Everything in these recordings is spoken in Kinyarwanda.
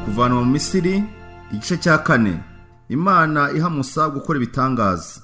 Kuvanwa mu Misiri, igice cya 4. Imana iha Musa gukora ibitangaza.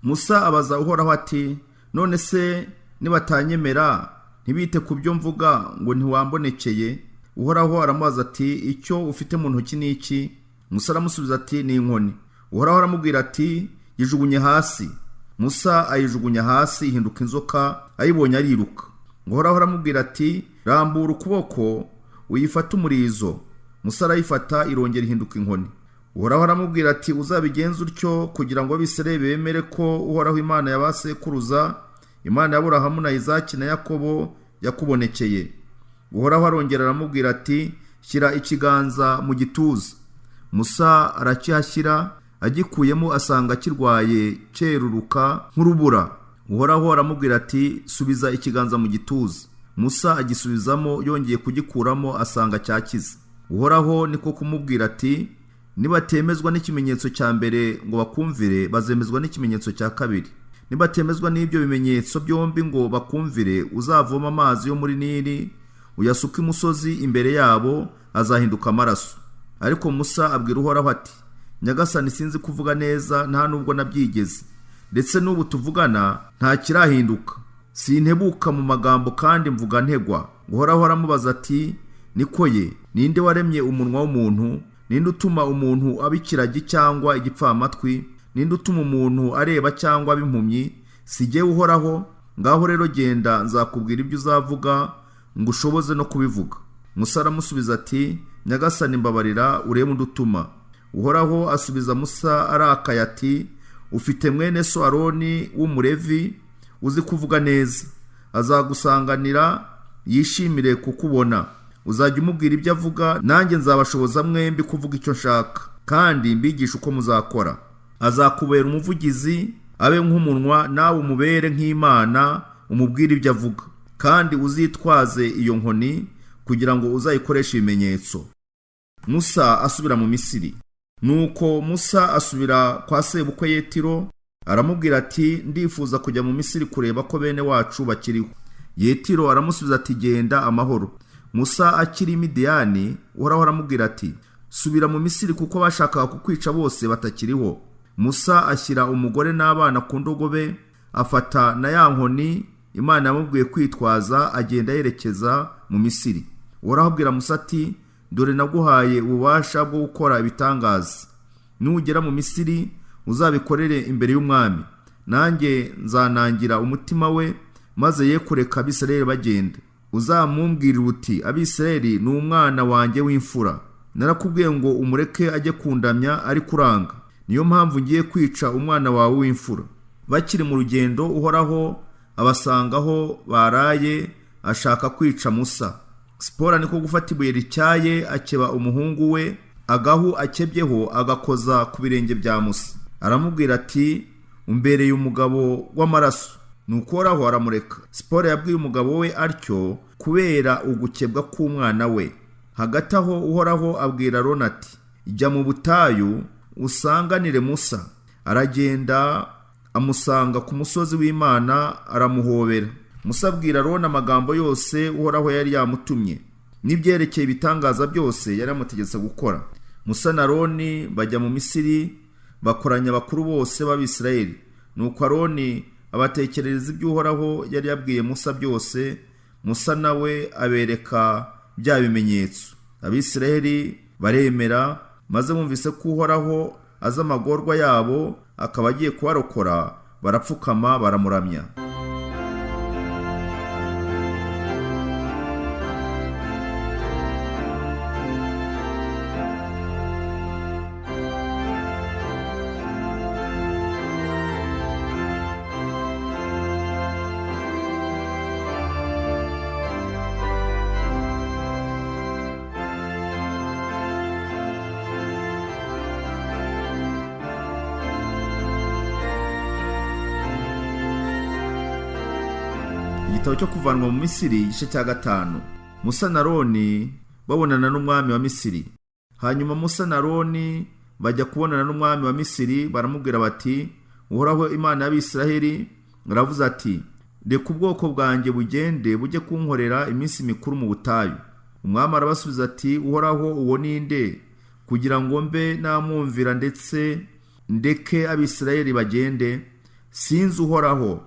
Musa abaza Uhoraho ati, none se nibatanyemera ntibite ku byo mvuga ngo ntiwambonekeye? Uhoraho aramubaza ati, icyo ufite mu ntoki ni iki? Musa aramusubiza ati, ni inkoni. Uhoraho aramubwira ati, yijugunye hasi. Musa ayijugunya hasi, ihinduka inzoka, ayibonye ariruka. Uhoraho aramubwira ati, rambura ukuboko uyifate umurizo. Musa arayifata, irongera ihinduka inkoni. Uhoraho aramubwira ati, uzabigenza utyo kugira ngo Abisirayeli bemere ko Uhoraho Imana ya ba sekuruza, Imana ya Aburahamu na Izaki na Yakobo yakubonekeye. Uhoraho arongera aramubwira ati, shyira ikiganza mu gituza. Musa arakihashyira, agikuyemo asanga kirwaye cyeruruka nk'urubura. Uhoraho aramubwira ati, subiza ikiganza mu gituza. Musa agisubizamo, yongeye kugikuramo asanga cyakize. Uhoraho niko kumubwira ati, nibatemezwa n'ikimenyetso cya mbere ngo bakumvire, bazemezwa n'ikimenyetso cya kabiri. Nibatemezwa n'ibyo bimenyetso byombi ngo bakumvire, uzavoma amazi yo muri Nili uyasuka imusozi imbere yabo, azahinduka amaraso. Ariko Musa abwira Uhoraho ati, Nyagasani, sinzi kuvuga neza, nta nubwo nabyigeze, ndetse n'ubu tuvugana nta kirahinduka. Sintebuka mu magambo kandi mvuga ntegwa. Uhoraho aramubaza ati, niko ye, ninde waremye umunwa w'umuntu? Ninde utuma umuntu aba ikiragi cyangwa igipfamatwi? Ninde utuma umuntu areba cyangwa aba impumyi? Si jyewe Uhoraho? Ngaho rero genda, nzakubwira ibyo uzavuga ngo ushoboze no kubivuga. Musa aramusubiza ati, Nyagasani, mbabarira urebe undi utuma. Uhoraho asubiza Musa arakaye ati, ufite mwene so Aroni w'umulevi uzi kuvuga neza. Azagusanganira yishimire kukubona. Uzajya umubwira ibyo avuga, nanjye nzabashoboza mwembi kuvuga icyo nshaka, kandi mbigisha uko muzakora. Azakubera umuvugizi, abe nk'umunwa, nawe umubere nk'Imana, umubwire ibyo avuga. Kandi uzitwaze iyo nkoni kugira ngo uzayikoreshe ibimenyetso. Musa asubira mu Misiri. Nuko Musa asubira kwa sebukwe Yetiro, aramubwira ati, ndifuza kujya mu Misiri kureba ko bene wacu bakiriho. Yetiro aramusubiza ati, genda amahoro. Musa akiri i Midiyani, Uhoraho aramubwira ati, subira mu Misiri kuko bashakaga kukwica bose batakiriho. Musa ashyira umugore n'abana ku ndogobe, afata na ya nkoni Imana yamubwiye kwitwaza, agenda yerekeza mu Misiri. Uhoraho abwira Musa ati, dore naguhaye ububasha bwo gukora ibitangaza. Nugera mu Misiri uzabikorere imbere y'umwami, nanjye nzanangira umutima we, maze ye kureka Abisirayeli bagenda. Uzamumbwirira uti, Abisirayeli ni umwana wanjye w'imfura. Narakubwiye ngo umureke ajye kundamya, ariko uranga. Niyo mpamvu ngiye kwica umwana wawe w'imfura. Bakiri mu rugendo, Uhoraho abasangaho baraye, ashaka kwica Musa. Sipora niko gufata ibuye rityaye, akeba umuhungu we, agahu akebyeho agakoza ku birenge bya Musa. Aramubwira ati, umbereye umugabo w'amaraso. Nuko Uhoraho aramureka. Sipora yabwiye umugabo we atyo kubera ugukebwa k'umwana we. Hagati aho Uhoraho abwira Aroni ati, jya mu butayu usanganire Musa. Aragenda amusanga ku musozi w'Imana, aramuhobera. Musa abwira Aroni amagambo yose Uhoraho yari yamutumye, n'ibyerekeye ibitangaza byose yari yamutegetse gukora. Musa na Aroni bajya mu Misiri, bakoranya abakuru bose b'Abisirayeli. Nuko Aroni abatekerereza ibyo Uhoraho yari yabwiye Musa byose. Musa nawe abereka bya bimenyetso. Abisirayeli baremera, maze bumvise ko Uhoraho azi amagorwa yabo, akaba agiye kubarokora, barapfukama baramuramya. Igitabo cyo kuvanwa mu Misiri, igice cya 5. Musa na Aroni babonana n'umwami wa Misiri. Hanyuma Musa na Aroni bajya kubonana n'umwami wa Misiri, baramubwira bati, Uhoraho Imana y'Abisirayeli aravuze ati, reka ubwoko bwanjye bugende bujye kunkorera iminsi mikuru mu butayu. Umwami arabasubiza ati, uhoraho uwo ninde kugira ngo mbe namwumvira ndetse ndeke Abisirayeli bagende? Sinzi uhoraho,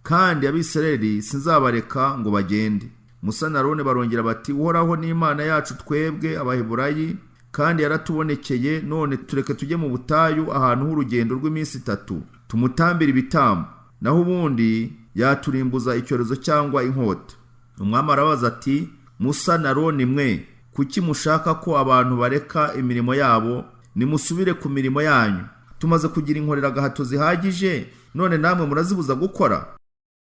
kandi Abisirayeli sinzabareka ngo bagende. Musa na Aroni barongera bati, uhoraho ni Imana yacu twebwe Abaheburayi, kandi yaratubonekeye. None tureke tujye mu butayu ahantu h'urugendo rw'iminsi 3 tumutambire ibitambo, naho ubundi yaturimbuza icyorezo cyangwa inkota. Umwami arabaza ati, Musa na Aroni mwe, kuki mushaka ko abantu bareka imirimo yabo? Nimusubire ku mirimo yanyu. Tumaze kugira inkorera gahato zihagije, none namwe murazibuza gukora?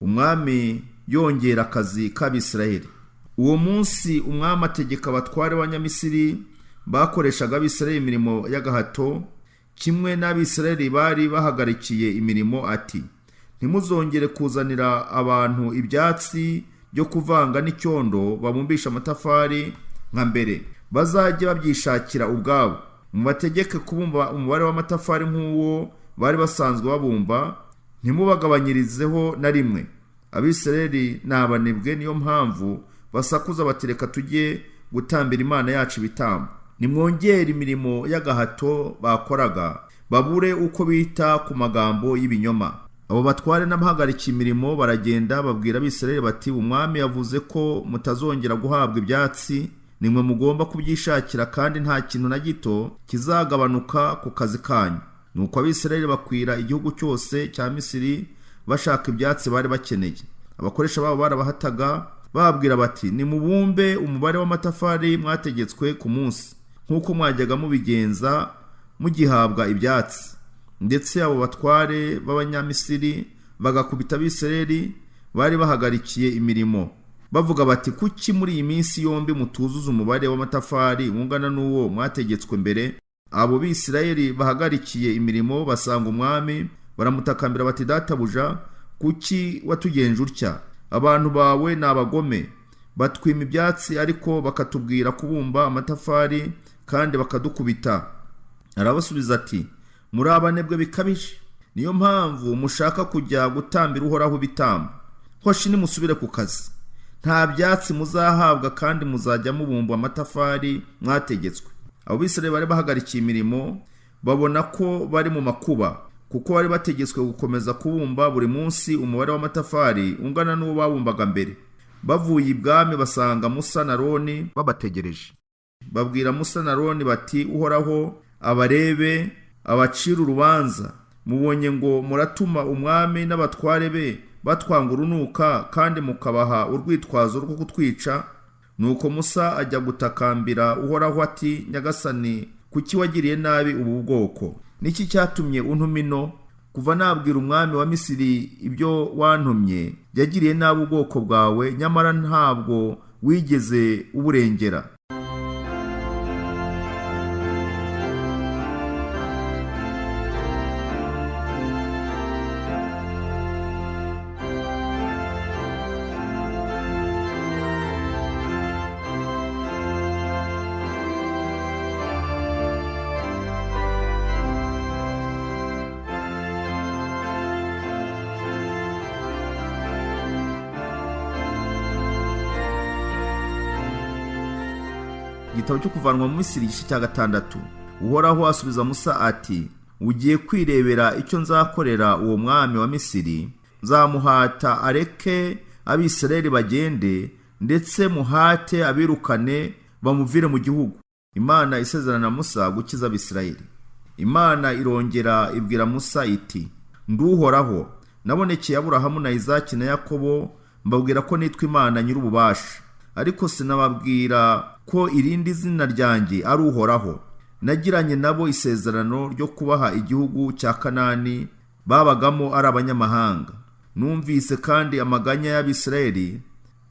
Umwami yongera akazi k'Abisirayeli. Uwo munsi umwami ategeka abatware b'Abanyamisiri bakoreshaga Abisirayeli imirimo y'agahato, kimwe n'Abisirayeli bari bahagarikiye imirimo, ati, ntimuzongere kuzanira abantu ibyatsi byo kuvanga n'icyondo babumbisha amatafari nka mbere. Bazajye babyishakira ubwabo. Mubategeke kubumba umubare w'amatafari nk'uwo bari basanzwe babumba, ntimubagabanyirizeho na rimwe. Abisirayeli ni abanebwe, niyo mpamvu basakuza bati, reka tujye gutambira Imana yacu ibitambo. Nimwongere imirimo y'agahato bakoraga, babure uko bita ku magambo y'ibinyoma. Abo batware n'abahagarikiye imirimo baragenda babwira Abisirayeli bati, umwami yavuze ko mutazongera guhabwa ibyatsi, nimwe mugomba kubyishakira, kandi nta kintu na gito kizagabanuka ku kazi kanyu. Nuko Abisirayeli bakwira igihugu cyose cya Misiri bashaka ibyatsi bari bakeneye. Abakoresha babo barabahataga bababwira bati, nimubumbe umubare w'amatafari mwategetswe ku munsi, nk'uko mwajyaga mubigenza mugihabwa ibyatsi. Ndetse abo batware b'Abanyamisiri bagakubita Abisirayeli bari bahagarikiye imirimo, bavuga bati, kuki muri iyi minsi yombi mutuzuza umubare w'amatafari ungana n'uwo mwategetswe mbere? Abo Bisirayeli bahagarikiye imirimo basanga umwami, baramutakambira bati, databuja, kuki watugenje utya? Abantu bawe ni abagome, batwima ibyatsi ariko bakatubwira kubumba amatafari kandi bakadukubita. Arabasubiza ati, muri abanebwe bikabije, niyo mpamvu mushaka kujya gutambira uhoraho ibitambo. Hoshi nimusubire ku kazi. Nta byatsi muzahabwa, kandi muzajya mubumba amatafari mwategetswe. Abo Bisirayeli bari bahagarikiye imirimo babona ko bari mu makuba, kuko bari bategetswe gukomeza kubumba buri munsi umubare w'amatafari ungana n'uwo babumbaga mbere. Bavuye ibwami basanga Musa na Aroni babategereje. Babwira Musa na Aroni bati, uhoraho abarebe abacira urubanza. Mubonye ngo muratuma umwami n'abatware be batwanga urunuka, kandi mukabaha urwitwazo rwo kutwica. Nuko Musa ajya gutakambira uhoraho ati, nyagasani, kuki wagiriye nabi ubu bwoko? Niki cyatumye untuma ino? Kuva nabwira umwami wa Misiri ibyo wantumye, yagiriye nabi ubwoko bwawe, nyamara ntabwo wigeze uburengera. Igitabo cyo kuvanwa mu Misiri igice cya 6. Uhoraho asubiza Musa ati, ugiye kwirebera icyo nzakorera uwo mwami wa Misiri. Nzamuhata areke Abisirayeli bagende, ndetse muhate abirukane bamuvire mu gihugu. Imana isezerana Musa gukiza Abisirayeli. Imana irongera ibwira Musa iti, nduhoraho, nabonekeye Aburahamu na Izaki na Yakobo, mbabwira ko nitwa Imana nyir'ububasha. Ariko sinababwira ko irindi zina ryanjye ari Uhoraho. Nagiranye nabo isezerano ryo kubaha igihugu cya Kanani babagamo ari abanyamahanga. Numvise kandi amaganya y'Abisirayeli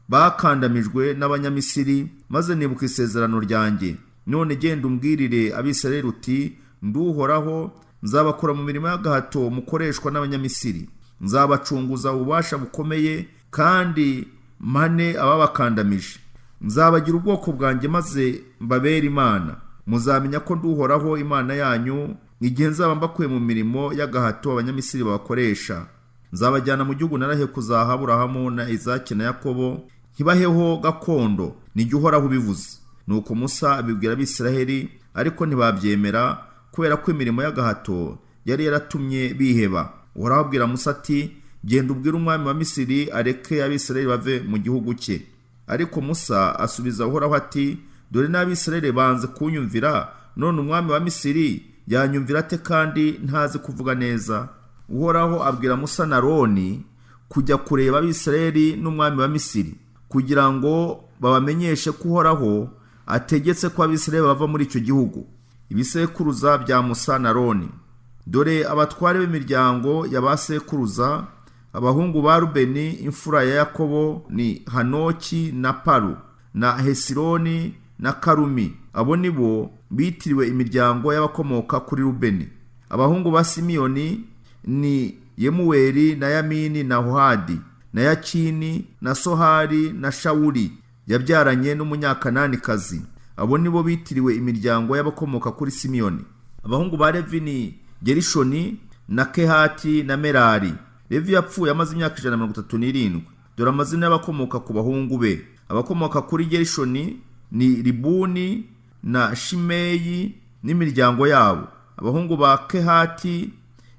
bakandamijwe n'Abanyamisiri, maze nibuka isezerano ryanjye. None genda umbwirire Abisirayeli uti, nduhoraho, nzabakura mu mirimo y'agahato mukoreshwa n'Abanyamisiri. Nzabacunguza ububasha bukomeye, kandi mane ababakandamije. Nzabagira ubwoko bwanjye, maze mbabere Imana. Muzamenya ko nduhoraho Imana yanyu, igihe nzaba mbakuye mu mirimo y'agahato Abanyamisiri babakoresha. Nzabajyana mu gihugu narahiye kuzaha Aburahamu na Izaki na Yakobo, ntibaheho gakondo, ni jye Uhoraho ubivuze. nuko Musa abibwira Abisiraheli, ariko ntibabyemera kubera ko imirimo y'agahato yari yaratumye biheba. Uhoraho abwira Musa ati, genda ubwire umwami wa Misiri areke Abisiraheli bave mu gihugu cye. Ariko Musa asubiza Uhoraho ati, dore n'Abisiraheli banze kunyumvira, none umwami wa Misiri yanyumvira ate kandi ntazi kuvuga neza? Uhoraho abwira Musa na Aroni kujya kureba Abisiraheli n'umwami wa Misiri, kugira ngo babamenyeshe ko Uhoraho ategetse ko Abisiraheli bava muri icyo gihugu. Ibisekuruza bya Musa na Aroni. Dore abatware b'imiryango y'abasekuruza, abahungu ba Rubeni imfura ya Yakobo ni Hanoki na Palu na Hesironi na Karumi. Abo nibo bitiriwe imiryango y'abakomoka kuri Rubeni. Abahungu ba Simiyoni ni Yemuweli na Yamini na Ohadi na Yakini na Sohari na Shawuli yabyaranye n'umunyakananikazi. Abo nibo bitiriwe imiryango y'abakomoka kuri Simiyoni. Abahungu ba Levi ni Gerishoni na Kehati na Merari. Levi yapfuye amaze imyaka 137. Dore amazina y'abakomoka ku bahungu be. Abakomoka kuri Gerishoni ni Libuni na Shimeyi n'imiryango yabo. Abahungu ba Kehati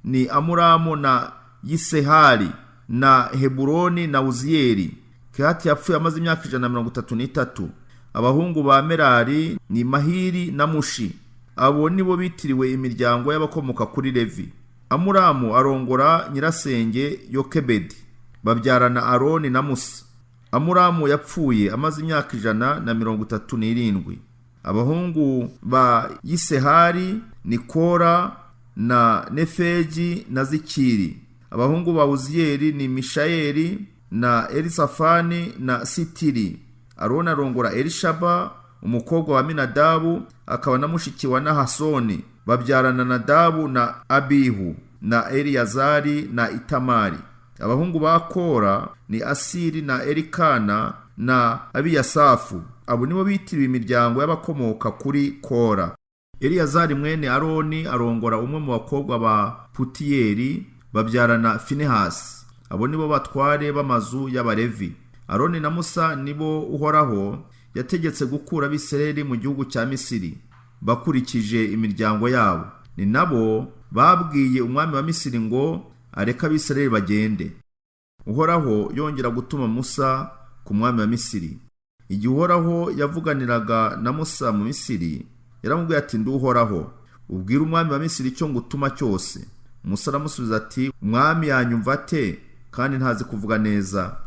ni Amuramu na Yisehari na Heburoni na Uziyeli. Kehati yapfuye amaze imyaka 133. Abahungu ba Merari ni Mahiri na Mushi. Abo nibo bitiriwe imiryango y'abakomoka kuri Levi. Amuramu arongora nyirasenge Yokebedi, babyarana Aroni na Musa. Amuramu yapfuye amaze imyaka 137. Abahungu ba Yisehari ni Kora na Nefegi na Zikiri. Abahungu ba Uziyeli ni Mishayeli na Elisafani na Sitiri. Aroni arongora Elishaba umukobwa wa Aminadabu, akaba na mushiki wa Nahasoni, babyarana Nadabu na Abihu na Eliyazari na Itamari. Abahungu ba Kora ni Asiri na Elikana na Abiyasafu. Abo nibo bitiriwe imiryango y'abakomoka kuri Kora. Eliyazari mwene Aroni arongora umwe mu bakobwa ba Putiyeli, babyarana Finehasi. Abo nibo batware b'amazu y'Abalevi. Aroni na Musa nibo Uhoraho yategetse gukura Abisiraheli mu gihugu cya Misiri, bakurikije imiryango yabo. Ni nabo babwiye umwami wa Misiri ngo areka Abisiraheli bagende. Uhoraho yongera gutuma Musa ku mwami wa Misiri. Igihe Uhoraho yavuganiraga na Musa mu Misiri, yaramubwiye ati, ndi Uhoraho, ubwira umwami wa Misiri icyo ngutuma cyose. Musa aramusubiza ati, umwami yanyumva ate kandi ntazi kuvuga neza?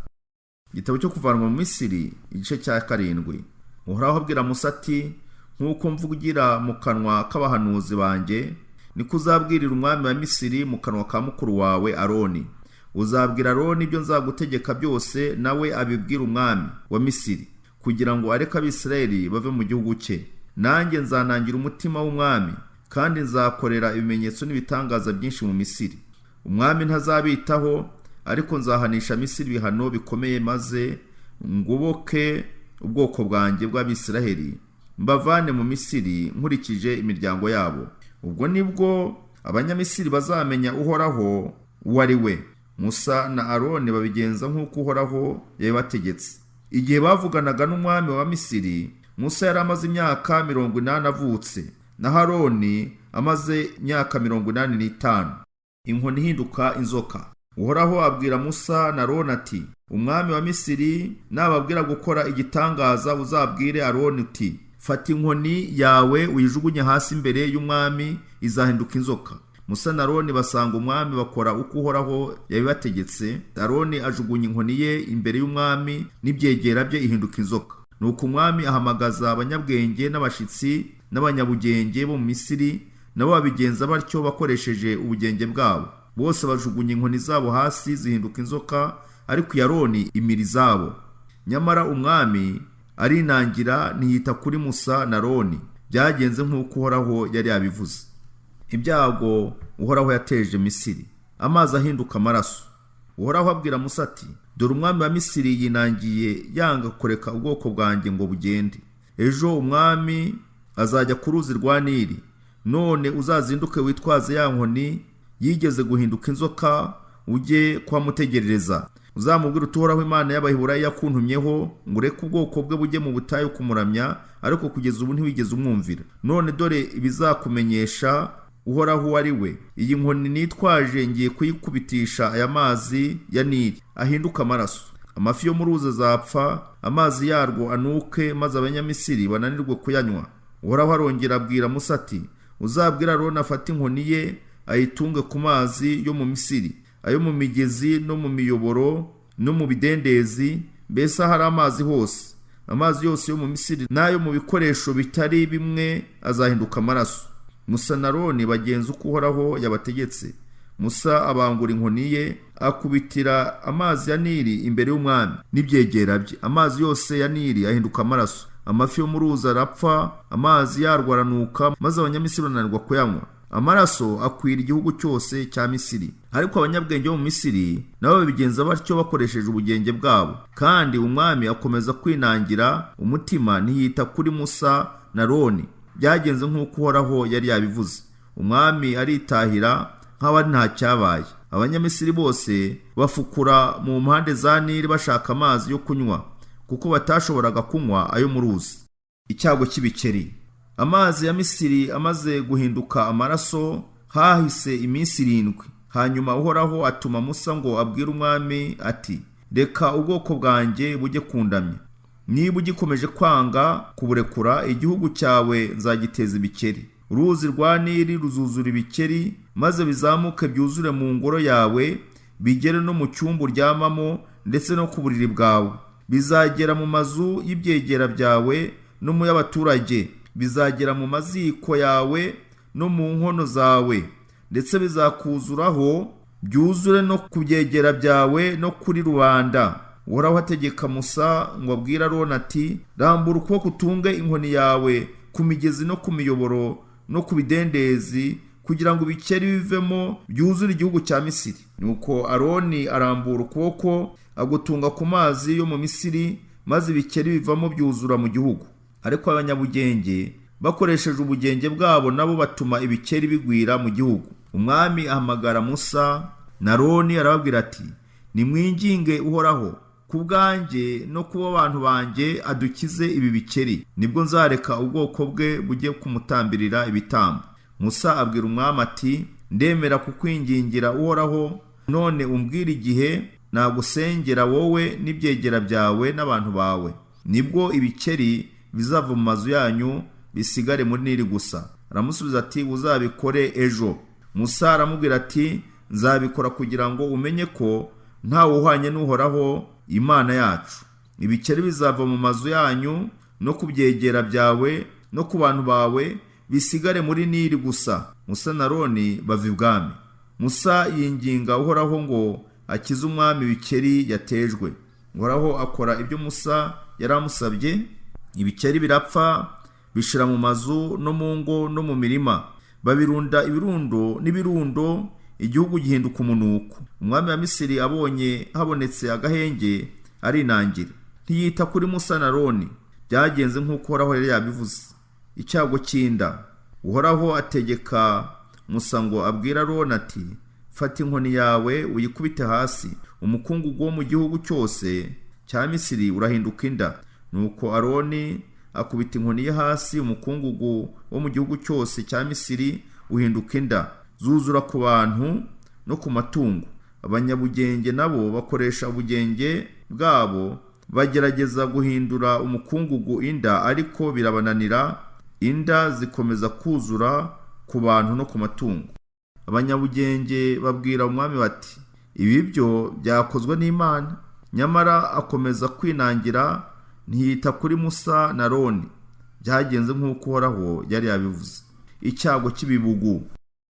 Igitabo cyo kuvanwa mu Misiri, igice cya 7. Uhoraho abwira Musa ati, nk'uko mvugira mu kanwa k'abahanuzi banjye, niko uzabwirira umwami wa Misiri mu kanwa ka mukuru wawe Aroni. Uzabwira Aroni ibyo nzagutegeka byose, nawe abibwira umwami wa Misiri, kugira ngo areke Abisiraheli bave mu gihugu cye. Nanjye nzanangira umutima w'umwami, kandi nzakorera ibimenyetso n'ibitangaza byinshi mu Misiri. Umwami ntazabitaho, ariko nzahanisha Misiri ibihano bikomeye, maze ngoboke ubwoko bwanjye bw'Abisiraheli, mbavane mu Misiri nkurikije imiryango yabo. Ubwo nibwo Abanyamisiri bazamenya Uhoraho uwo ari we. Musa na Aroni babigenza nk'uko Uhoraho yabibategetse. Igihe bavuganaga n'umwami wa Misiri, Musa yari amaze imyaka 80 avutse, na Aroni amaze imyaka 85. Inkoni ihinduka inzoka. Uhoraho abwira Musa na Aroni ati, umwami wa Misiri nababwira gukora igitangaza, uzabwire Aroni uti, fata inkoni yawe uyijugunye hasi imbere y'umwami, izahinduka inzoka. Musa na Aroni basanga umwami bakora uko Uhoraho yabibategetse. Aroni ajugunya inkoni ye imbere y'umwami, n'ibyegera bye ihinduka inzoka. Nuko umwami ahamagaza abanyabwenge n'abashitsi n'abanyabugenge bo mu Misiri, nabo babigenza batyo bakoresheje ubugenge bwabo. Bose bajugunya inkoni zabo hasi, zihinduka inzoka, ariko Aroni imiri zabo. Nyamara umwami arinangira, ntiyita kuri Musa na Aroni. Byagenze nk'uko Uhoraho yari yabivuze. Ibyago Uhoraho yateje Misiri, amazi ahinduka amaraso. Uhoraho abwira Musa ati, dore umwami wa Misiri yinangiye, yanga kureka ubwoko bwanjye ngo bugende. Ejo umwami azajya ku ruzi rwa Nili. None uzazinduke witwaze ya nkoni yigeze guhinduka inzoka, ujye kuhamutegerereza. uzamubwira uti uhoraho Imana y'Abaheburayo yakuntumyeho ngo ureke ubwoko bwe bujye mu butayu kumuramya, ariko kugeza ubu ntiwigeze umwumvira. None dore ibizakumenyesha uhoraho uwo ari we. Iyi nkoni nitwaje ngiye kuyikubitisha aya mazi ya Nili ahinduka amaraso. Amafi yo mu ruzi azapfa, amazi yarwo anuke, maze Abanyamisiri bananirwe kuyanywa. Uhoraho arongera abwira Musa ati, uzabwira Aroni afate inkoni ye ayitunge ku mazi yo mu Misiri, ayo mu migezi no mu miyoboro no mu bidendezi, mbese hari amazi hose. Amazi yose yo mu Misiri n'ayo mu bikoresho bitari bimwe azahinduka amaraso. Musa na Aroni bagenza uko Uhoraho yabategetse. Musa abangura inkoni ye akubitira amazi ya Nili imbere y'umwami n'ibyegera bye. Amazi yose ya Nili ahinduka amaraso. Amafi yo mu ruzi arapfa, amazi yarwo aranuka, maze Abanyamisiri bananirwa kuyanywa. Amaraso akwira igihugu cyose cya Misiri. Ariko abanyabwenge bo mu Misiri nabo babigenza batyo bakoresheje ubugenge bwabo. Kandi umwami akomeza kwinangira umutima, ntiyita kuri Musa na Aroni. Byagenze nk'uko Uhoraho yari yabivuze. Umwami aritahira nk'aho nta cyabaye. Abanyamisiri bose bafukura mu mpande za Nili bashaka amazi yo kunywa, kuko batashoboraga kunywa ayo mu ruzi. Icyago cy'ibikeri. Amazi ya Misiri amaze guhinduka amaraso, hahise iminsi 7. Hanyuma Uhoraho atuma Musa ngo abwire umwami ati, reka ubwoko bwanjye bujye kundamya. Niba ugikomeje kwanga kuburekura, igihugu cyawe nzagiteza ibikeri. Uruzi rwa Nili ruzuzura ibikeri, maze bizamuke byuzure mu ngoro yawe, bigere no mu cyumba uryamamo ndetse no ku buriri bwawe. Bizagera mu mazu y'ibyegera byawe no mu y'abaturage. Bizagera mu maziko yawe no mu nkono zawe, ndetse bizakuzuraho byuzure no ku byegera byawe no kuri rubanda. Uhoraho ategeka Musa ngo abwire Aroni ati, rambura ukuboko utunge inkoni yawe ku migezi no ku miyoboro no ku bidendezi, kugira ngo ibikeri bivemo byuzure igihugu cya Misiri. Nuko Aroni arambura ukuboko agutunga ku mazi yo mu Misiri, maze ibikeri bivamo byuzura mu gihugu. Ariko abanyabugenge bakoresheje ubugenge bwabo nabo batuma ibikeri bigwira mu gihugu. Umwami ahamagara Musa na Aroni arababwira ati, nimwinginge Uhoraho ku bwanjye no kuba abantu banjye adukize ibi bikeri, nibwo nzareka ubwoko bwe bujye kumutambirira ibitambo. Musa abwira umwami ati, ndemera kukwingingira Uhoraho, none umbwire igihe nagusengera wowe n'ibyegera byawe n'abantu bawe, nibwo ibikeri bizava mu mazu yanyu bisigare muri Nili gusa. Aramusubiza ati, uzabikore ejo. Musa aramubwira ati, nzabikora kugira ngo umenye ko ntawe uhwanye n'Uhoraho Imana yacu. Ibikeri bizava mu mazu yanyu no ku byegera byawe no ku bantu bawe, bisigare muri Nili gusa. Musa na Aroni bava ibwami. Musa yinginga Uhoraho ngo akize umwami ibikeri yatejwe. Uhoraho akora ibyo Musa yari amusabye. Ibikeri birapfa, bishira mu mazu no mu ngo no mu mirima. Babirunda ibirundo n'ibirundo, igihugu gihinduka umunuko. Umwami wa Misiri abonye habonetse agahenge arinangira, ntiyita kuri Musa na Aroni. Byagenze nk'uko Uhoraho yari yabivuze. Icyago cy'inda. Uhoraho ategeka Musa ngo abwira Aroni ati, fata inkoni yawe uyikubite hasi, umukungugu wo mu gihugu cyose cya Misiri urahinduka inda. Nuko Aroni akubita inkoni ye hasi, umukungugu wo mu gihugu cyose cya Misiri uhinduka inda, zuzura ku bantu no ku matungo. Abanyabugenge nabo bakoresha ubugenge bwabo, bagerageza guhindura umukungugu inda, ariko birabananira. Inda zikomeza kuzura ku bantu no ku matungo. Abanyabugenge babwira umwami bati, ibi byo byakozwe n'Imana. Nyamara akomeza kwinangira, ntiyita kuri Musa na Aroni. Byagenze nk'uko Uhoraho yari yabivuze. Icyago cy'ibibugu.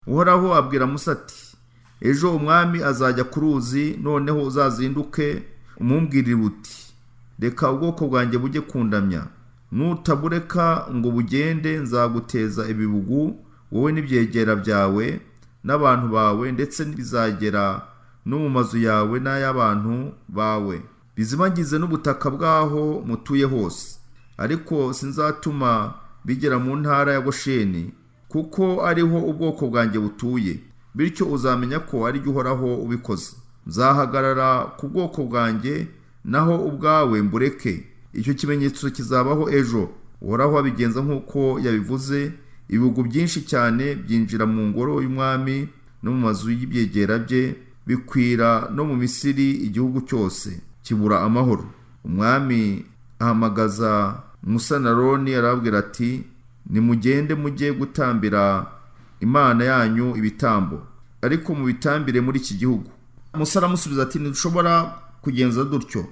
Uhoraho abwira Musa ati, ejo umwami azajya ku ruzi, noneho uzazinduke umumbwirire uti, reka ubwoko bwanjye bujye kundamya. Nutabureka ngo bugende, nzaguteza ibibugu, wowe n'ibyegera byawe n'abantu bawe, ndetse bizagera no mu mazu yawe n'ay'abantu bawe, bizimagize n'ubutaka bwaho mutuye hose. Ariko sinzatuma bigera mu ntara ya Gosheni, kuko ariho ubwoko bwanjye butuye. Bityo uzamenya ko ari Uhoraho ubikoze. nzahagarara ku bwoko bwanjye naho ubwawe mbureke. Icyo kimenyetso kizabaho ejo. Uhoraho abigenza nk'uko yabivuze. Ibihugu byinshi cyane byinjira mu ngoro y'umwami no mu mazu y'ibyegera bye, bikwira no mu Misiri, igihugu cyose kibura amahoro. Umwami ahamagaza Musa na Aroni arababwira ati, nimugende mujye gutambira Imana yanyu ibitambo, ariko mubitambire muri iki gihugu. Musa aramusubiza ati, ntidushobora kugenza dutyo,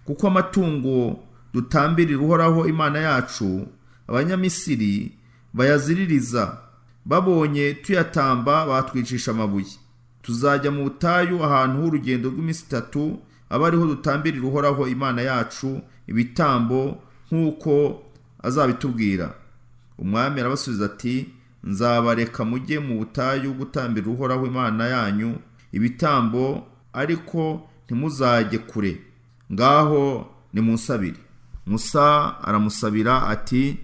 kuko amatungo dutambirira Uhoraho Imana yacu Abanyamisiri bayaziririza. Babonye tuyatamba batwicisha amabuye. Tuzajya mu butayu ahantu h'urugendo rw'iminsi 3, aba ariho dutambirira Uhoraho Imana yacu ibitambo nk'uko azabitubwira. Umwami arabasubiza ati, nzabareka mujye mu butayu gutambira Uhoraho Imana yanyu ibitambo, ariko ntimuzajye kure. Ngaho nimunsabire. Musa aramusabira ati,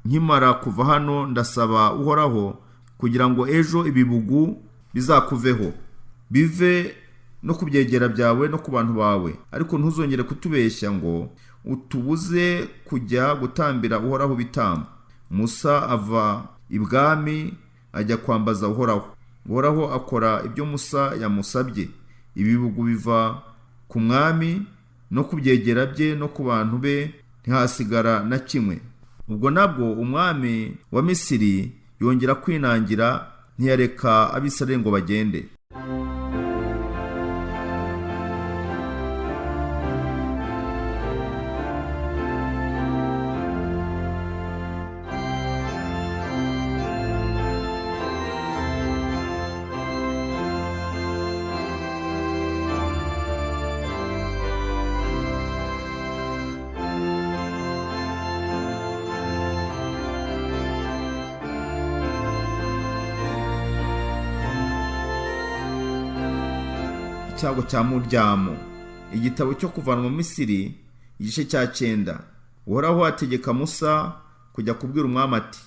nkimara kuva hano ndasaba Uhoraho kugira ngo ejo ibibugu bizakuveho, bive no ku byegera byawe no ku bantu bawe, ariko ntuzongere kutubeshya ngo utubuze kujya gutambira Uhoraho ibitambo. Musa ava ibwami ajya kwambaza Uhoraho. Uhoraho akora ibyo Musa yamusabye. Ibibugu biva ku mwami no ku byegera bye no ku bantu be, ntihasigara na kimwe. Ubwo nabwo umwami wa Misiri yongera kwinangira, ntiyareka Abisirayeli ngo bagende. Icyago cya Muryamo. Igitabo cyo kuvanwa mu Misiri, igice cya 9. Uhoraho ategeka Musa kujya kubwira umwami ati,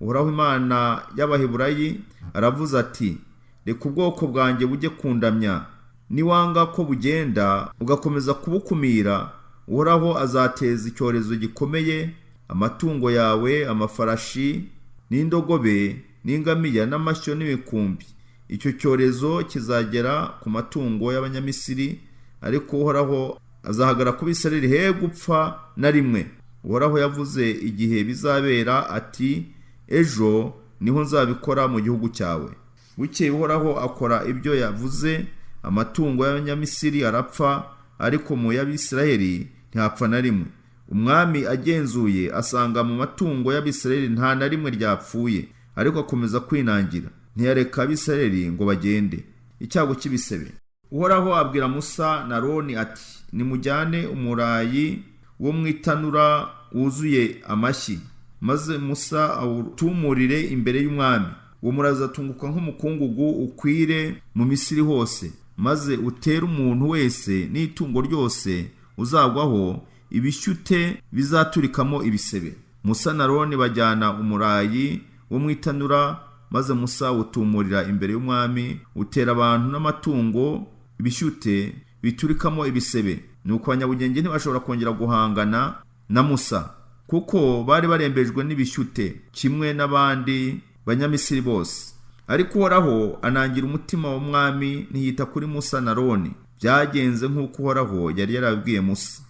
Uhoraho Imana y'Abaheburayi aravuze ati, reka ubwoko bwanjye bujye kundamya. Niwanga ko bugenda ugakomeza kubukumira, Uhoraho azateza icyorezo gikomeye amatungo yawe, amafarashi n'indogobe n'ingamiya n'amashyo n'imikumbi. Icyo cyorezo kizagera ku matungo y'Abanyamisiri, ariko Uhoraho azahagara ku Bisirayeli he gupfa na rimwe. Uhoraho yavuze igihe bizabera ati, ejo niho nzabikora mu gihugu cyawe. Bukeye Uhoraho akora ibyo yavuze. Amatungo y'Abanyamisiri arapfa, ariko mu y'Abisirayeli ntihapfa na rimwe. Umwami agenzuye asanga mu matungo y'Abisirayeli nta na rimwe ryapfuye, ariko akomeza kwinangira, ntiyareka Abisirayeli ngo bagende. Icyago cy'ibisebe. Uhoraho abwira Musa na Aroni ati, nimujyane umurayi wo mu itanura wuzuye amashyi, maze Musa awutumurire imbere y'umwami. Uwo murayi uzatunguka nk'umukungugu ukwire mu Misiri hose, maze utere umuntu wese n'itungo ryose uzagwaho ibishyute bizaturikamo ibisebe. Musa na Aroni bajyana umurayi wo mu itanura, maze Musa utumurira imbere y'umwami, utera abantu n'amatungo ibishyute biturikamo ibisebe. Nuko abanyabugenge ntibashobora kongera guhangana na Musa, kuko bari barembejwe n'ibishyute kimwe n'abandi Banyamisiri bose. Ariko Uhoraho anangira umutima w'umwami, ntiyita kuri Musa na Aroni. Byagenze nk'uko Uhoraho yari yarabwiye Musa.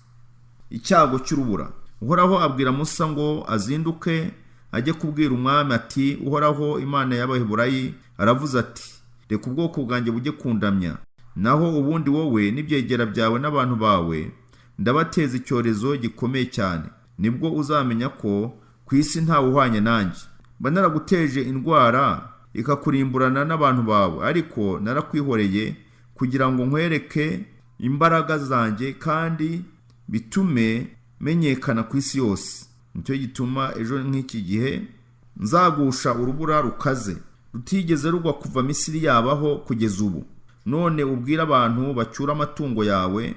Icyago cy'urubura. Uhoraho abwira Musa ngo azinduke ajye kubwira umwami ati, Uhoraho Imana y'Abaheburayi aravuze ati, reka ubwoko bwanjye bujye kundamya, naho ubundi wowe n'ibyegera byawe n'abantu bawe ndabateza icyorezo gikomeye cyane. Nibwo uzamenya ko ku isi ntawe uhwanye nanjye. Mba naraguteje indwara ikakurimburana n'abantu bawe, ariko narakwihoreye kugira ngo nkwereke imbaraga zanjye kandi bitume menyekana ku isi yose. Nicyo gituma ejo nk'iki gihe nzagusha urubura rukaze rutigeze rugwa kuva Misiri yabaho kugeza ubu. None ubwira abantu bacyura amatungo yawe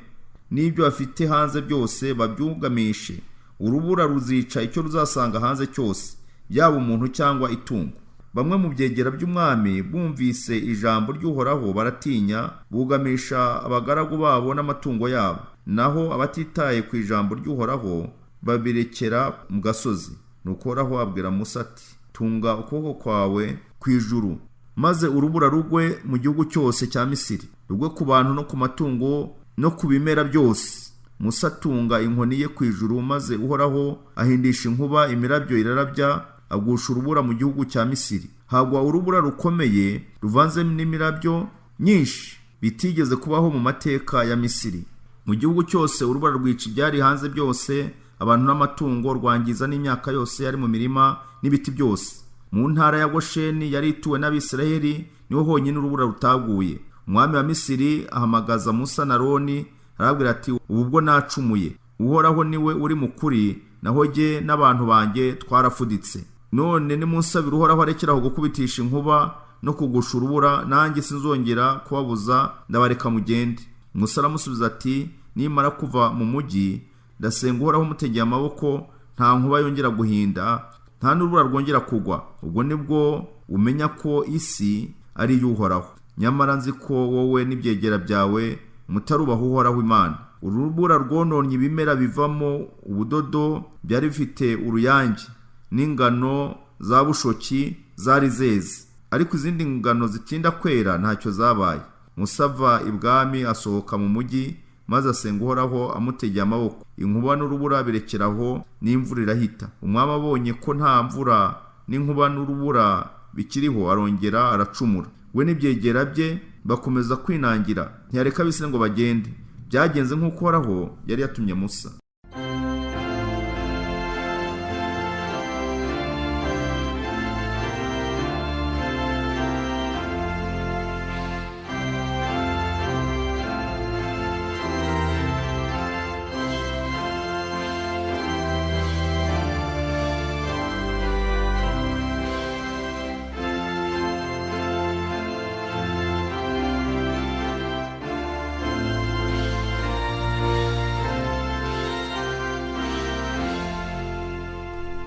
n'ibyo bafite hanze byose babyugamishe. Urubura ruzica icyo ruzasanga hanze cyose, yaba umuntu cyangwa itungo. Bamwe mu byegera by'umwami bumvise ijambo ry'Uhoraho baratinya, bugamisha abagaragu babo n'amatungo yabo. Naho abatitaye ku ijambo ry'Uhoraho babirekera mu gasozi. Nuko Uhoraho abwira Musa ati, tunga ukuboko kwawe ku ijuru, maze urubura rugwe mu gihugu cyose cya Misiri, rugwe ku bantu no ku matungo no ku bimera byose. Musa atunga inkoni ye ku ijuru, maze Uhoraho ahindisha inkuba, imirabyo irarabya, agusha urubura mu gihugu cya Misiri. Hagwa urubura rukomeye ruvanze n'imirabyo nyinshi bitigeze kubaho mu mateka ya Misiri. Mu gihugu cyose urubura rwica ibyari hanze byose, abantu n'amatungo, rwangiza n'imyaka yose yari mu mirima n'ibiti byose. Mu ntara ya Gosheni yari ituwe n'Abisiraheli niho honyine urubura rutaguye. Umwami wa Misiri ahamagaza Musa na Aroni, arabwira ati, ubwo nacumuye, Uhoraho niwe uri mukuri, naho jye n'abantu banjye twarafuditse. None nimunsabire Uhoraho arekeraho gukubitisha inkuba no kugusha urubura, nanjye sinzongera kubabuza, ndabareka mugende. Musa aramusubiza ati, nimara kuva mu mujyi, ndasenga Uhoraho mutegeye amaboko, nta nkuba yongera guhinda, nta n'urubura rwongera kugwa. Ubwo nibwo umenya ko isi ari iy'Uhoraho. Nyamara nzi ko wowe n'ibyegera byawe mutarubaha Uhoraho Imana. Urubura rwononnye ibimera bivamo ubudodo byari bifite uruyange, n'ingano za bushoki zari zeze, ariko izindi ngano zitinda kwera ntacyo zabaye. Musa ava ibwami asohoka mu mujyi, maze asenga Uhoraho amutegeye amaboko. Inkuba n'urubura birekeraho, n'imvura irahita. Umwami abonye ko nta mvura n'inkuba n'urubura bikiriho, arongera aracumura. We n'ibyegera bye bakomeza kwinangira, ntiyareka Abisirayeli ngo bagende. Byagenze nk'uko Uhoraho yari yatumye Musa.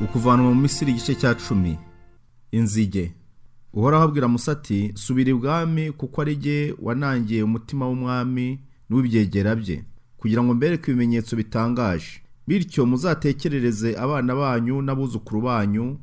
Ukuvanwa mu Misiri, igice cya 10. Inzige. Uhoraho abwira Musa ati, subira ibwami, kuko ari jye wanangiye umutima w'umwami n'uw'ibyegera bye, kugira ngo mbereke ibimenyetso bitangaje. Bityo muzatekerereze abana banyu n'abuzukuru banyu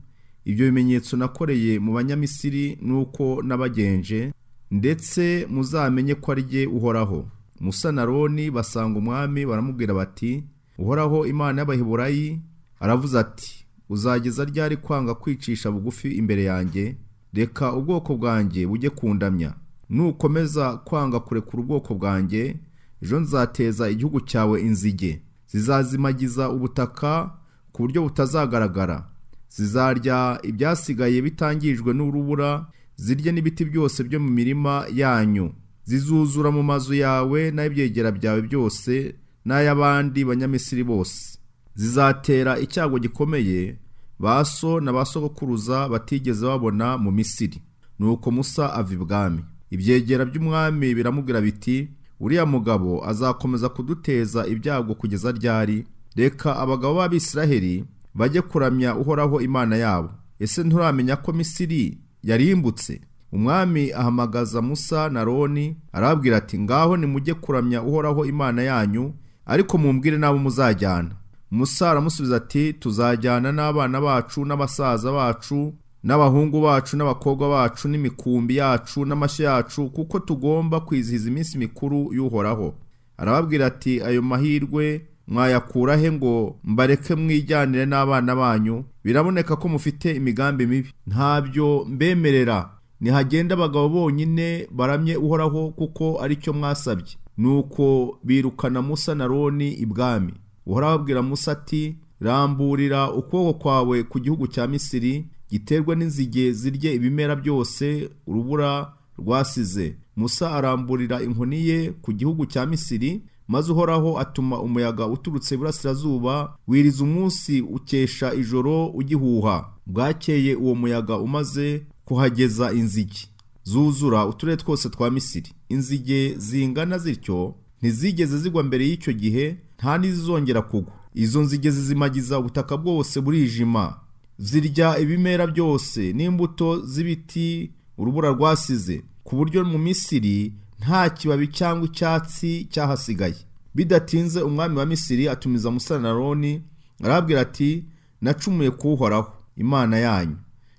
ibyo bimenyetso nakoreye mu Banyamisiri n'uko nabagenje, ndetse muzamenye ko ari jye Uhoraho. Musa na Aroni basanga umwami, baramubwira bati, Uhoraho Imana y'Abaheburayi aravuze ati, uzageza ryari kwanga kwicisha bugufi imbere yanjye? Reka ubwoko bwanjye bujye kundamya. Nukomeza kwanga kurekura ubwoko bwanjye, ejo nzateza igihugu cyawe inzige, zizazimagiza ubutaka ku buryo butazagaragara. Zizarya ibyasigaye bitangijwe n'urubura, zirye n'ibiti byose byo mu mirima yanyu. Zizuzura mu mazu yawe n'ay'ibyegera byawe byose, n'ay'abandi Banyamisiri bose. Zizatera icyago gikomeye baso na basogokuruza batigeze babona mu Misiri. Nuko Musa ava ibwami. Ibyegera by'umwami biramubwira biti, uriya mugabo azakomeza kuduteza ibyago kugeza ryari? Reka abagabo b'Abisiraheli bajye kuramya Uhoraho Imana yabo. Ese nturamenya ko Misiri yarimbutse? Umwami ahamagaza Musa na Aroni, arababwira ati, ngaho nimujye kuramya Uhoraho Imana yanyu, ariko mumbwire n'abo muzajyana. Musa aramusubiza ati, tuzajyana n'abana bacu n'abasaza bacu n'abahungu bacu n'abakobwa bacu n'imikumbi yacu n'amashyo yacu, kuko tugomba kwizihiza iminsi mikuru y'Uhoraho. Arababwira ati, ayo mahirwe mwayakura he ngo mbareke mwijyanire n'abana banyu? Biraboneka ko mufite imigambi mibi. Ntabyo mbemerera. Nihagenda abagabo bonyine baramye Uhoraho, kuko ari cyo mwasabye. Nuko birukana Musa na Aroni ibwami. Uhoraho abwira Musa ati, ramburira ukuboko kwawe ku gihugu cya Misiri, giterwa n'inzige zirye ibimera byose urubura rwasize. Musa aramburira inkoni ye ku gihugu cya Misiri, maze Uhoraho atuma umuyaga uturutse iburasirazuba, wiriza umunsi ukesha ijoro ugihuha. Bwakeye uwo muyaga umaze kuhageza, inzige zuzura uturere twose twa Misiri. Inzige zingana zityo ntizigeze zigwa mbere y'icyo gihe, nta n'izizongera kugwa. Izo nzige zizimagiza ubutaka bwose burijima, zirya ibimera byose n'imbuto z'ibiti urubura rwasize, ku buryo mu Misiri nta kibabi cyangwa icyatsi cyahasigaye. Bidatinze umwami wa Misiri atumiza Musa na Aroni, arababwira ati, nacumuye ku Uhoraho Imana yanyu,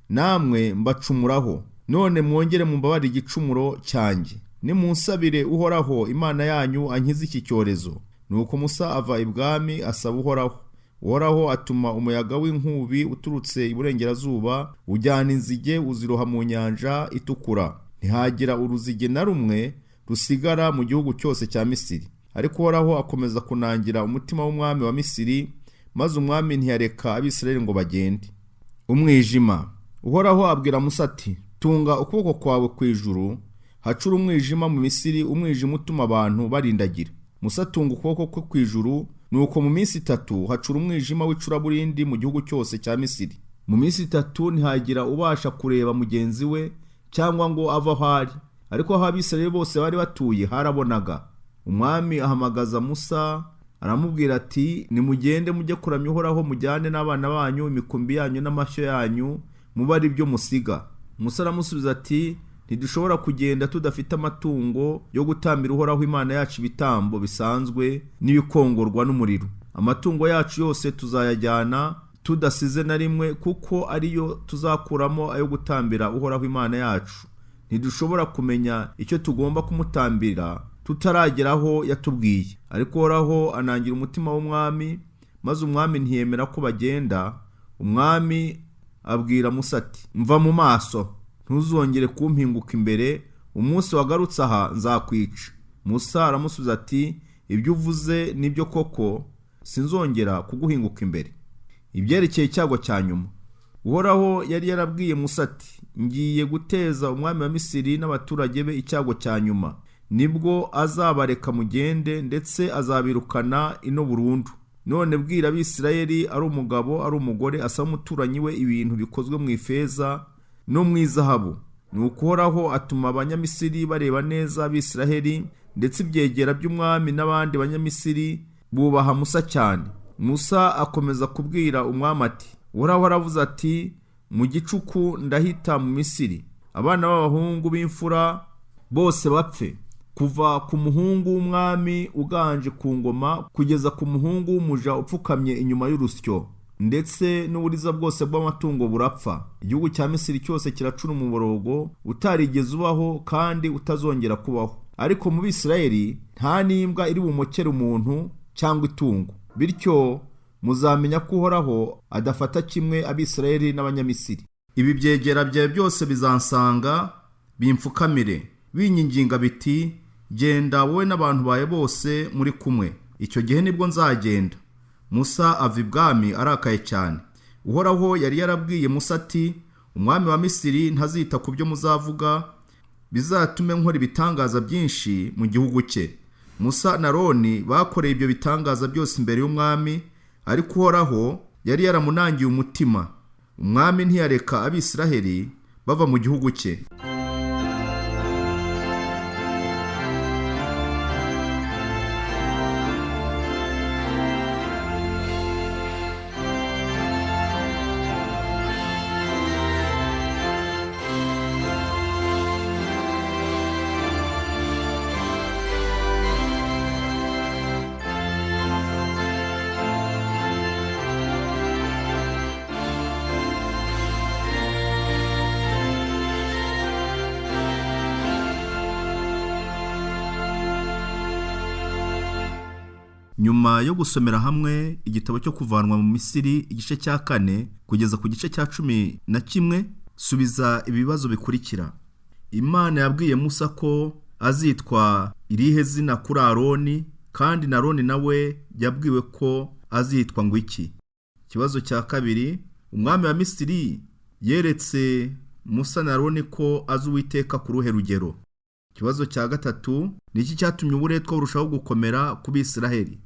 namwe mbacumuraho, none mwongere mumbabarire igicumuro cyanjye, nimunsabire Uhoraho Imana yanyu ankize iki cyorezo. Nuko Musa ava ibwami asaba Uhoraho. Uhoraho atuma umuyaga w'inkubi uturutse iburengerazuba, ujyana inzige uziroha mu nyanja itukura. Ntihagira uruzige na rumwe rusigara mu gihugu cyose cya Misiri. Ariko Uhoraho akomeza kunangira umutima w'umwami wa Misiri, maze umwami ntiyareka Abisirayeli ngo bagende. Umwijima. Uhoraho abwira Musa ati, tunga ukuboko kwawe ku ijuru, hacura umwijima mu Misiri, umwijima utuma abantu barindagira. Musa atunga ukuboko kwe ku ijuru, nuko mu minsi 3 hacura umwijima w'icuraburindi mu gihugu cyose cya Misiri. Mu minsi 3 ntihagira ubasha kureba mugenzi we cyangwa ngo ava aho ari, ariko aho Abisirayeli bose bari batuye harabonaga. Umwami ahamagaza Musa aramubwira ati, nimugende mujye kuramya Uhoraho, mujyane n'abana banyu, imikumbi yanyu n'amashyo yanyu, muba ari byo musiga. Musa aramusubiza ati, ntidushobora kugenda tudafite amatungo yo gutambira Uhoraho Imana yacu ibitambo bisanzwe n'ibikongorwa n'umuriro. Amatungo yacu yose tuzayajyana tudasize na rimwe, kuko ariyo tuzakuramo ayo gutambira Uhoraho Imana yacu. Ntidushobora kumenya icyo tugomba kumutambira tutarageraho yatubwiye. Ariko Uhoraho anangira umutima w'umwami, maze umwami ntiyemera ko bagenda. Umwami abwira Musa ati, mva mu maso, ntuzongere kumpinguka imbere, umunsi wagarutse aha nzakwica. Musa aramusubiza ati, ibyo uvuze nibyo koko, sinzongera kuguhinguka imbere. Ibyerekeye icyago cya nyuma. Uhoraho yari yarabwiye Musa ati, ngiye guteza umwami wa Misiri n'abaturage be icyago cya nyuma, nibwo azabareka mugende, ndetse azabirukana ino burundu. None bwira Abisirayeli, ari umugabo ari umugore, asaba umuturanyi we ibintu bikozwe mu ifeza no mu izahabu. Nuko Uhoraho atuma abanyamisiri bareba neza Abisirayeli, ndetse ibyegera by'umwami n'abandi banyamisiri bubaha Musa cyane. Musa akomeza kubwira umwami ati, Uhoraho aravuze ati, mu gicuku ndahita mu Misiri, abana b'abahungu b'imfura bose bapfe, kuva ku muhungu w'umwami uganje ku ngoma kugeza ku muhungu w'umuja upfukamye inyuma y'urusyo, ndetse n'uburiza bwose bw'amatungo burapfa. Igihugu cya Misiri cyose kiracura umuborogo utarigeze ubaho kandi utazongera kubaho. Ariko mu Bisirayeli nta n'imbwa iri bumokere umuntu cyangwa itungo. Bityo muzamenya ko Uhoraho adafata kimwe Abisirayeli n'Abanyamisiri. Ibi byegera byawe byose bizansanga bimfukamire, binyinginga biti, genda wowe n'abantu bawe bose muri kumwe. Icyo gihe nibwo nzagenda. Musa ava ibwami arakaye cyane. Uhoraho yari yarabwiye Musa ati, umwami wa Misiri ntazita ku byo muzavuga, bizatume nkora ibitangaza byinshi mu gihugu cye. Musa na Aroni bakoreye ibyo bitangaza byose imbere y'umwami, ariko Uhoraho yari yaramunangiye umutima. Umwami ntiyareka Abisirayeli bava mu gihugu cye. Nyuma yo gusomera hamwe igitabo cyo kuvanwa mu Misiri igice cya 4 kugeza ku gice cya 11, subiza ibibazo bikurikira. Imana yabwiye Musa ko azitwa irihe zina kuri Aroni, kandi na Aroni nawe yabwiwe ko azitwa ngo iki? Ikibazo cya 2, umwami wa Misiri yeretse Musa na Aroni ko azi Uwiteka ku ruhe rugero? Ikibazo cya 3, niki cyatumye uburetwa burushaho gukomera ku Bisirayeli?